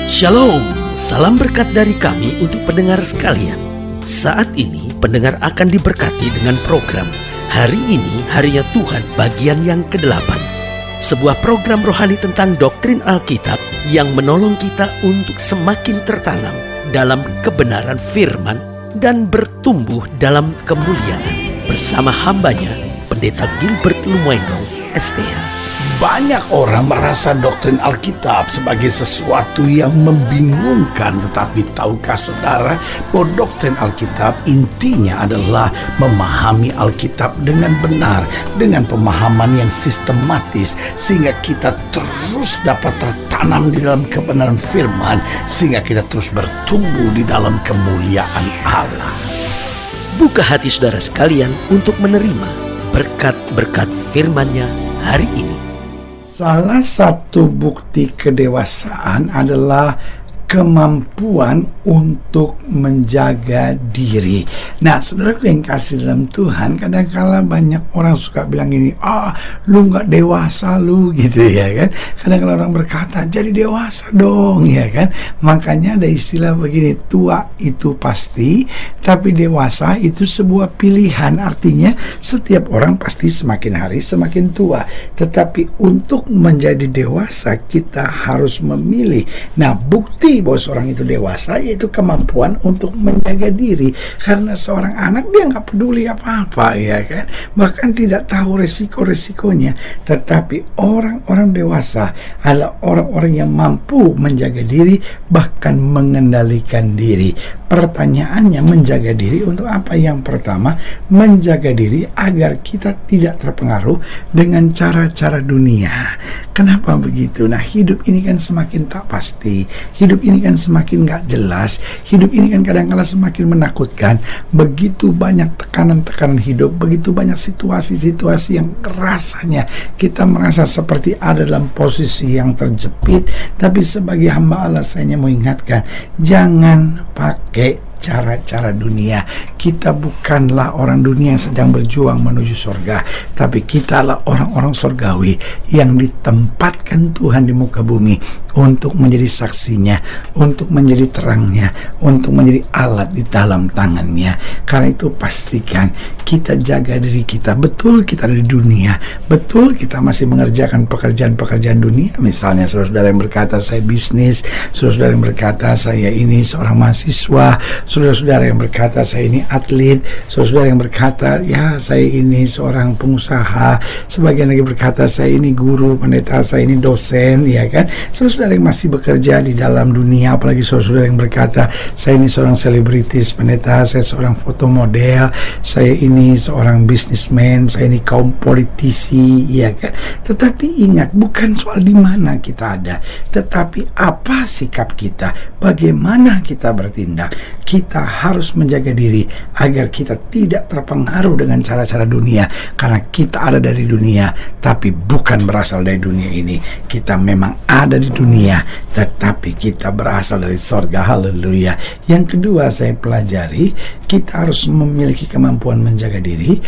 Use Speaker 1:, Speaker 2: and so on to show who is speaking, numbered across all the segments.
Speaker 1: Shalom, salam berkat dari kami untuk pendengar sekalian. Saat ini pendengar akan diberkati dengan program Hari Ini Harinya Tuhan bagian yang ke-8. Sebuah program rohani tentang doktrin Alkitab yang menolong kita untuk semakin tertanam dalam kebenaran firman dan bertumbuh dalam kemuliaan. Bersama hambanya, Pendeta Gilbert Lumendo, STH.
Speaker 2: Banyak orang merasa doktrin Alkitab sebagai sesuatu yang membingungkan. Tetapi tahukah saudara bahwa doktrin Alkitab intinya adalah memahami Alkitab dengan benar, dengan pemahaman yang sistematis, sehingga kita terus dapat tertanam di dalam kebenaran firman, sehingga kita terus bertumbuh di dalam kemuliaan Allah.
Speaker 1: Buka hati saudara sekalian untuk menerima berkat-berkat firman-Nya hari ini.
Speaker 2: Salah satu bukti kedewasaan adalah kemampuan untuk menjaga diri. Nah, saudaraku yang kasih dalam Tuhan, kadang-kala banyak orang suka bilang gini, lu gak dewasa lu, gitu ya kan. Kadang-kala orang berkata, jadi dewasa dong, ya kan. Makanya ada istilah begini, tua itu pasti, tapi dewasa itu sebuah pilihan. Artinya setiap orang pasti semakin hari semakin tua, tetapi untuk menjadi dewasa kita harus memilih. Nah, bukti bahwa seorang itu dewasa yaitu kemampuan untuk menjaga diri. Karena seorang anak dia nggak peduli apa-apa, ya kan, bahkan tidak tahu resiko-resikonya. Tetapi orang-orang dewasa adalah orang-orang yang mampu menjaga diri, bahkan mengendalikan diri. Pertanyaannya, menjaga diri untuk apa? Yang pertama, menjaga diri agar kita tidak terpengaruh dengan cara-cara dunia. Kenapa begitu? Nah, hidup ini kan semakin tak pasti, hidup ini kan semakin gak jelas, hidup ini kan kadang-kala semakin menakutkan. Begitu banyak tekanan-tekanan hidup, begitu banyak situasi-situasi yang rasanya kita merasa seperti ada dalam posisi yang terjepit. Tapi sebagai hamba Allah, saya hanya mau ingatkan, jangan pakai cara-cara dunia. Kita bukanlah orang dunia yang sedang berjuang menuju surga, tapi kita adalah orang-orang surgawi yang ditempatkan Tuhan di muka bumi untuk menjadi saksinya, untuk menjadi terangnya, untuk menjadi alat di dalam tangannya. Karena itu pastikan kita jaga diri kita. Betul kita ada di dunia, betul kita masih mengerjakan pekerjaan-pekerjaan dunia. Misalnya saudara-saudara yang berkata saya bisnis, saudara-saudara yang berkata saya ini seorang mahasiswa, saudara-saudara yang berkata saya ini atlet, saudara-saudara yang berkata ya saya ini seorang pengusaha, sebagian lagi berkata saya ini guru, pendeta, saya ini dosen, ya kan. Saudara-saudara yang masih bekerja di dalam dunia, apalagi saudara-saudara yang berkata saya ini seorang selebritis, pendeta, saya seorang foto model, saya ini seorang bisnismen, saya ini kaum politisi, ya kan. Tetapi ingat, bukan soal di mana kita ada, tetapi apa sikap kita, bagaimana kita bertindak. Kita harus menjaga diri agar kita tidak terpengaruh dengan cara-cara dunia, karena kita ada dari dunia tapi bukan berasal dari dunia ini. Kita memang ada di dunia tetapi kita berasal dari sorga. Haleluya. Yang kedua saya pelajari, kita harus memiliki kemampuan menjaga diri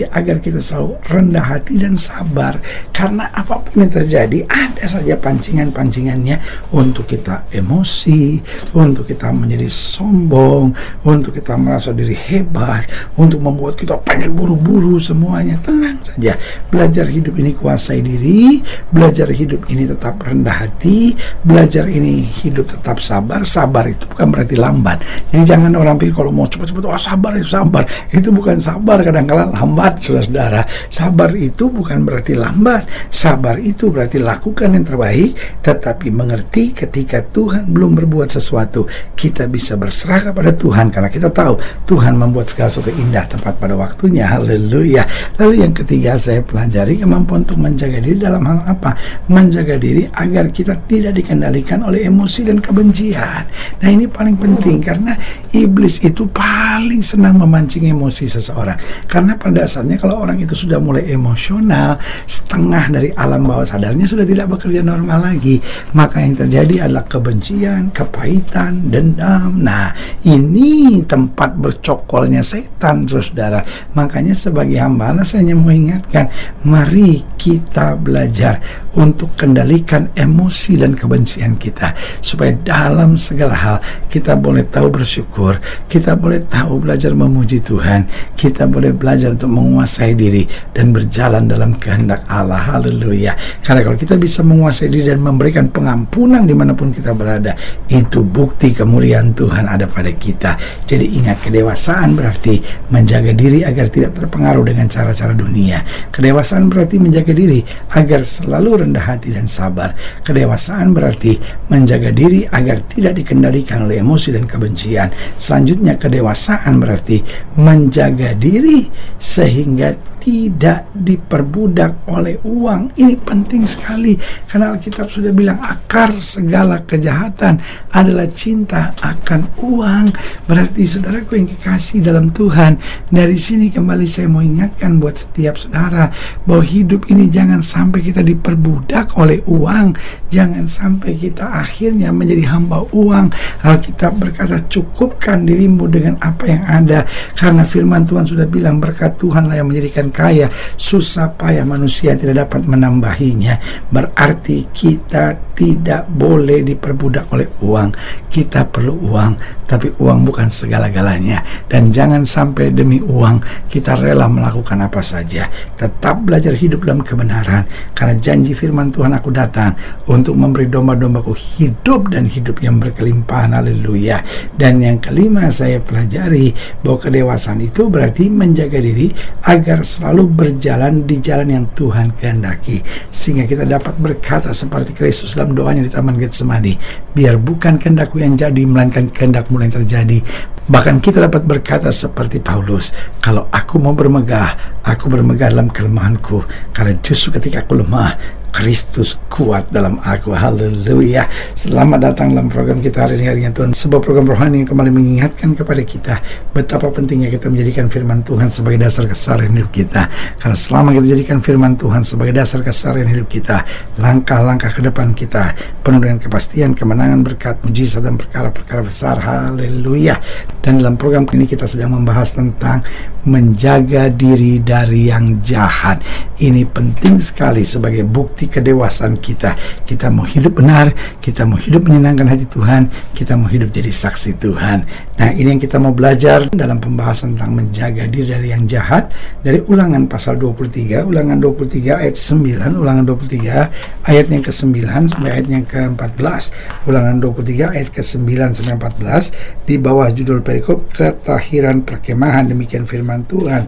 Speaker 2: agar kita selalu rendah hati dan sabar. Karena apapun yang terjadi, ada saja pancingan-pancingannya untuk kita emosi, untuk kita menjadi sombong, untuk kita merasa diri hebat, untuk membuat kita pengen buru-buru semuanya. Tenang saja, belajar hidup ini kuasai diri, belajar hidup ini tetap rendah hati, belajar ini hidup tetap sabar. Sabar itu bukan berarti lambat. Jadi jangan orang pikir kalau mau cepat-cepat, sabar itu sabar. Itu bukan sabar, kadang-kala lambat, saudara-saudara. Sabar itu bukan berarti lambat. Sabar itu berarti lakukan yang terbaik, tetapi mengerti ketika Tuhan belum berbuat sesuatu, kita bisa berserah kepada Tuhan, karena kita tahu Tuhan membuat segala sesuatu indah tepat pada waktunya. Haleluya. Lalu yang ketiga saya pelajari, kemampuan untuk menjaga diri dalam hal apa? Menjaga diri agar kita tidak dikendalikan oleh emosi dan kebencian. Nah, ini paling penting, karena iblis itu paling senang memancing emosi seseorang. Karena pada dasarnya kalau orang itu sudah mulai emosional, setengah dari alam bawah sadarnya sudah tidak bekerja normal lagi. Maka yang terjadi adalah kebencian, kepahitan, dendam. Nah, ini tempat bercokolnya setan, saudara. Makanya sebagai hamba Allah, saya hanya mau ingatkan, mari kita belajar untuk kendalikan emosi dan kebencian kita, supaya dalam segala hal kita boleh tahu bersyukur, kita boleh tahu belajar memuji Tuhan, kita boleh belajar untuk menguasai diri dan berjalan dalam kehendak Allah. Haleluya. Karena kalau kita bisa menguasai diri dan memberikan pengampunan dimanapun kita berada, itu bukti kemuliaan Tuhan ada pada kita. Jadi ingat, kedewasaan berarti menjaga diri agar tidak terpengaruh dengan cara-cara dunia. Kedewasaan berarti menjaga diri agar selalu rendah hati dan sabar. Kedewasaan berarti menjaga diri agar tidak dikendalikan oleh emosi dan kebencian. Selanjutnya, kedewasaan berarti menjaga diri sehingga tidak diperbudak oleh uang. Ini penting sekali, karena Alkitab sudah bilang akar segala kejahatan adalah cinta akan uang. Berarti saudaraku yang kekasih dalam Tuhan, dari sini kembali saya mau ingatkan buat setiap saudara bahwa hidup ini jangan sampai kita diperbudak oleh uang, jangan sampai kita akhirnya menjadi hamba uang. Alkitab berkata, cukupkan dirimu dengan apa yang ada, karena firman Tuhan sudah bilang berkat Tuhanlah yang menjadikan kaya, susah payah manusia tidak dapat menambahinya. Berarti kita tidak boleh diperbudak oleh uang. Kita perlu uang, tapi uang bukan segala-galanya. Dan jangan sampai demi uang kita rela melakukan apa saja. Tetap belajar hidup dalam kebenaran, karena janji firman Tuhan, aku datang untuk memberi domba-dombaku hidup dan hidup yang berkelimpahan. Haleluya. Dan yang kelima, saya pelajari bahwa kedewasaan itu berarti menjaga diri agar selalu berjalan di jalan yang Tuhan kehendaki, sehingga kita dapat berkata seperti Kristus dalam doanya di Taman Getsemani, biar bukan kehendakku yang jadi, melainkan kehendakmu yang terjadi. Bahkan kita dapat berkata seperti Paulus, kalau aku mau bermegah, aku bermegah dalam kelemahanku, karena justru ketika aku lemah, Kristus kuat dalam aku. Haleluya. Selamat datang dalam program kita hari ini, harinya Tuhan, sebuah program rohani yang kembali mengingatkan kepada kita betapa pentingnya kita menjadikan firman Tuhan sebagai dasar keseharian hidup kita. Karena selama kita jadikan firman Tuhan sebagai dasar keseharian hidup kita, langkah-langkah ke depan kita penuh dengan kepastian, kemenangan, berkat, mujizat, dan perkara-perkara besar. Haleluya. Dan dalam program ini kita sedang membahas tentang menjaga diri dari yang jahat. Ini penting sekali sebagai bukti kedewasaan kita. Kita mau hidup benar, kita mau hidup menyenangkan hati Tuhan, kita mau hidup jadi saksi Tuhan. Nah, ini yang kita mau belajar dalam pembahasan tentang menjaga diri dari yang jahat dari Ulangan pasal 23, Ulangan 23 ayat 9, Ulangan 23 ayat yang ke-9 sampai ayat yang ke-14. Ulangan 23 ayat ke-9 sampai 14 di bawah judul perikop ketahiran perkemahan. Demikian firman Tuhan.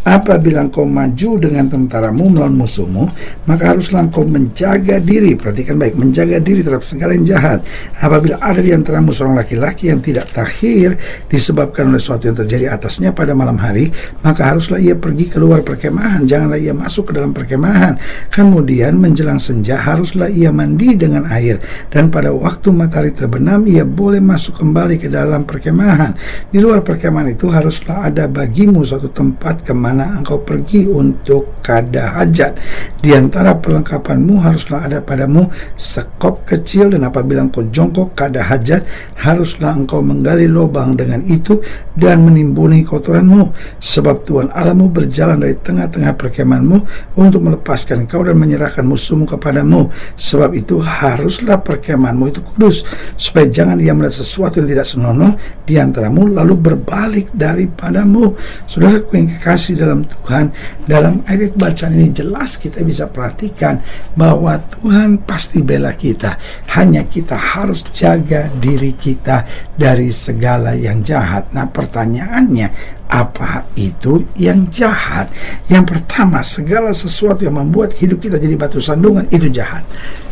Speaker 2: Apabila engkau maju dengan tentaramu melawan musuhmu, maka haruslah engkau menjaga diri. Perhatikan baik, menjaga diri terhadap segala yang jahat. Apabila ada di antaramu seorang laki-laki yang tidak tahir disebabkan oleh sesuatu yang terjadi atasnya pada malam hari, maka haruslah ia pergi keluar perkemahan, janganlah ia masuk ke dalam perkemahan. Kemudian menjelang senja haruslah ia mandi dengan air, dan pada waktu matahari terbenam ia boleh masuk kembali ke dalam perkemahan. Di luar perkemahan itu haruslah ada bagimu suatu tempat kemana engkau pergi untuk kada hajat. Di antara perlengkapanmu haruslah ada padamu sekop kecil, dan apabila engkau jongkok kada hajat, haruslah engkau menggali lubang dengan itu dan menimbuni kotoranmu, sebab Tuhan Allahmu berjalan dari tengah-tengah perkemahanmu untuk melepaskan engkau dan menyerahkan musuhmu kepadamu. Sebab itu haruslah perkemahanmu itu kudus, supaya jangan ia melihat sesuatu yang tidak senonoh di antaramu lalu berbalik daripadamu. Saudaraku yang kekasih dalam Tuhan, dalam ayat bacaan ini jelas kita bisa perhatikan bahwa Tuhan pasti bela kita, hanya kita harus jaga diri kita dari segala yang jahat. Nah, pertanyaannya, apa itu yang jahat? Yang pertama, segala sesuatu yang membuat hidup kita jadi batu sandungan itu jahat.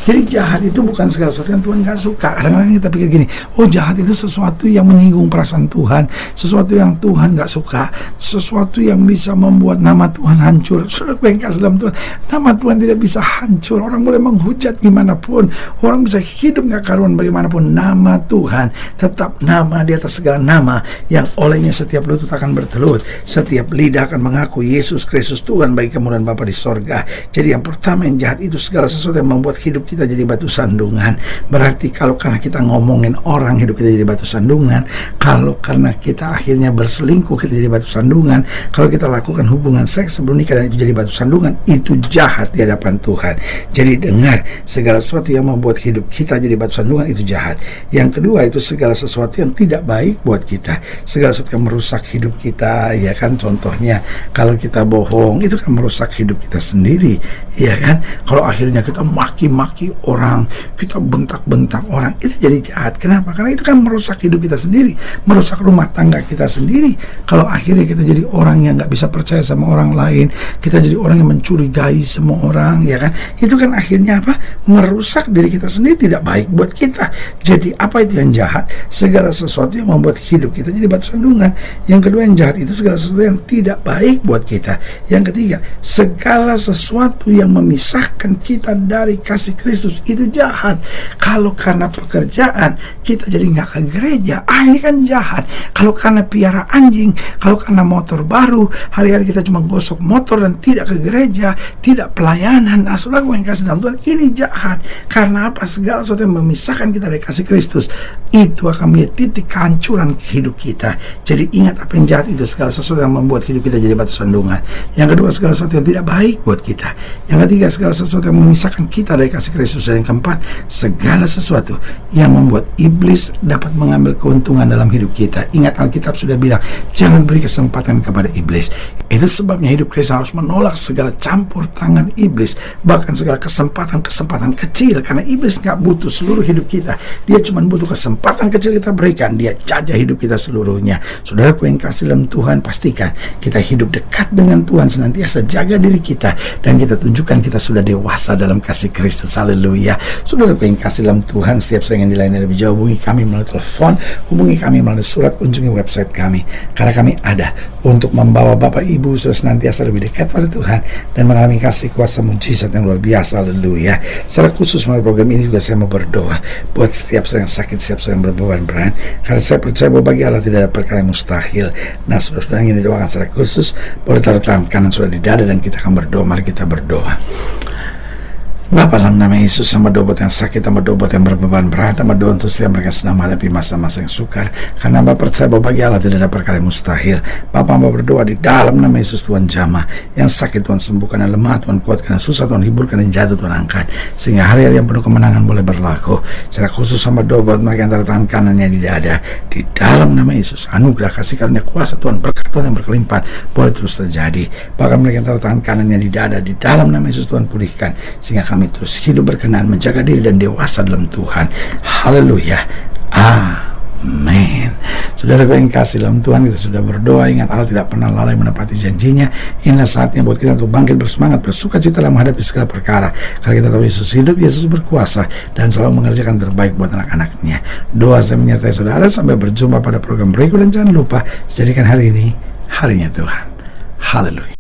Speaker 2: Jadi jahat itu bukan segala sesuatu yang Tuhan gak suka. Kadang-kadang kita pikir gini, oh jahat itu sesuatu yang menyinggung perasaan Tuhan, sesuatu yang Tuhan gak suka, sesuatu yang bisa membuat nama Tuhan hancur. Saudara yang kasih dalam Tuhan, nama Tuhan tidak bisa hancur. Orang boleh menghujat gimana pun, orang bisa hidup gak karuan bagaimanapun, nama Tuhan tetap nama di atas segala nama, yang olehnya setiap lutut akan berturut-turut. Setiap lidah akan mengaku Yesus Kristus Tuhan bagi kemuliaan Bapa di sorga. Jadi yang pertama yang jahat itu segala sesuatu yang membuat hidup kita jadi batu sandungan. Berarti kalau karena kita ngomongin orang, hidup kita jadi batu sandungan. Kalau karena kita akhirnya berselingkuh, kita jadi batu sandungan. Kalau kita lakukan hubungan seks sebelum nikah dan itu jadi batu sandungan, itu jahat di hadapan Tuhan. Jadi dengar, segala sesuatu yang membuat hidup kita jadi batu sandungan itu jahat. Yang kedua itu segala sesuatu yang tidak baik buat kita, segala sesuatu yang merusak hidup kita, ya kan. Contohnya kalau kita bohong, itu kan merusak hidup kita sendiri, ya kan. Kalau akhirnya kita maki-maki orang, kita bentak-bentak orang, itu jadi jahat. Kenapa? Karena itu kan merusak hidup kita sendiri, merusak rumah tangga kita sendiri. Kalau akhirnya kita jadi orang yang nggak bisa percaya sama orang lain, kita jadi orang yang mencurigai semua orang, ya kan. Itu kan akhirnya apa? Merusak diri kita sendiri, tidak baik buat kita. Jadi apa itu yang jahat? Segala sesuatu yang membuat hidup kita jadi batu sandungan. Yang kedua yang jahat itu segala sesuatu yang tidak baik buat kita. Yang ketiga, segala sesuatu yang memisahkan kita dari kasih Kristus itu jahat. Kalau karena pekerjaan kita jadi nggak ke gereja, ini kan jahat. Kalau karena piara anjing, kalau karena motor baru, hari-hari kita cuma gosok motor dan tidak ke gereja, tidak pelayanan, saudara yang kasih dalam Tuhan, ini jahat. Karena apa? Segala sesuatu yang memisahkan kita dari kasih Kristus itu akan menjadi titik kehancuran hidup kita. Jadi ingat, apa yang jahat itu segala sesuatu yang membuat hidup kita jadi batu sandungan. Yang kedua, segala sesuatu yang tidak baik buat kita. Yang ketiga, segala sesuatu yang memisahkan kita dari kasih Kristus. Dan yang keempat, segala sesuatu yang membuat iblis dapat mengambil keuntungan dalam hidup kita. Ingat, Alkitab sudah bilang jangan beri kesempatan kepada iblis. Itu sebabnya hidup Kristen harus menolak segala campur tangan iblis, bahkan segala kesempatan kecil. Karena iblis nggak butuh seluruh hidup kita, dia cuma butuh kesempatan kecil kita berikan, dia jajah hidup kita seluruhnya. Saudaraku yang kasih dalam Tuhan, pastikan kita hidup dekat dengan Tuhan, senantiasa jaga diri kita, dan kita tunjukkan kita sudah dewasa dalam kasih Kristus. Haleluya. Saudaraku yang kasih dalam Tuhan, setiap sore yang dilayani lebih jauh, hubungi kami melalui telepon, hubungi kami melalui surat, kunjungi website kami, karena kami ada untuk membawa Bapak Ibu sudah senantiasa lebih dekat pada Tuhan dan mengalami kasih kuasa mujizat yang luar biasa. Haleluya. Secara khusus melalui program ini juga saya mau berdoa buat setiap yang sakit, setiap yang berbeban berat, karena saya percaya bahwa bagi Allah tidak ada perkara yang mustahil. Nah, saudara-saudara yang ingin didoakan secara khusus, boleh taruh tangan kanan sudah di dada dan kita akan berdoa. Mari kita berdoa. Bapa, dalam nama Yesus, sama doa buat yang sakit, sama doa buat yang berbeban berat, sama doa untuk setiap mereka sedang menghadapi masa-masa yang sukar, karena Bapa percaya bahwa bagi Allah tidak ada perkara yang mustahil. Bapa, Bapa berdoa di dalam nama Yesus, Tuhan jamah yang sakit, Tuhan sembuhkan, yang lemah Tuhan kuatkan, yang susah Tuhan hiburkan, yang jatuh Tuhan angkat, sehingga hari-hari yang penuh kemenangan boleh berlaku. Secara khusus sama doa buat mereka yang antara tangan kanannya di dada, di dalam nama Yesus, anugerah kasih karunia kuasa Tuhan, berkat Tuhan yang berkelimpahan boleh terus terjadi. Bahkan mereka yang antara tangan kanannya di dada, di dalam nama Yesus Tuhan pulihkan, sehingga kami terus hidup berkenan, menjaga diri dan dewasa dalam Tuhan. Haleluya. Amin. Saudara yang kasih dalam Tuhan, kita sudah berdoa. Ingat, Allah tidak pernah lalai menepati janjinya. Inilah saatnya buat kita untuk bangkit bersemangat, bersuka cita dalam menghadapi segala perkara, karena kita tahu Yesus hidup, Yesus berkuasa, dan selalu mengerjakan terbaik buat anak-anaknya. Doa saya menyertai saudara. Sampai berjumpa pada program berikut, dan jangan lupa jadikan hari ini harinya Tuhan. Haleluya.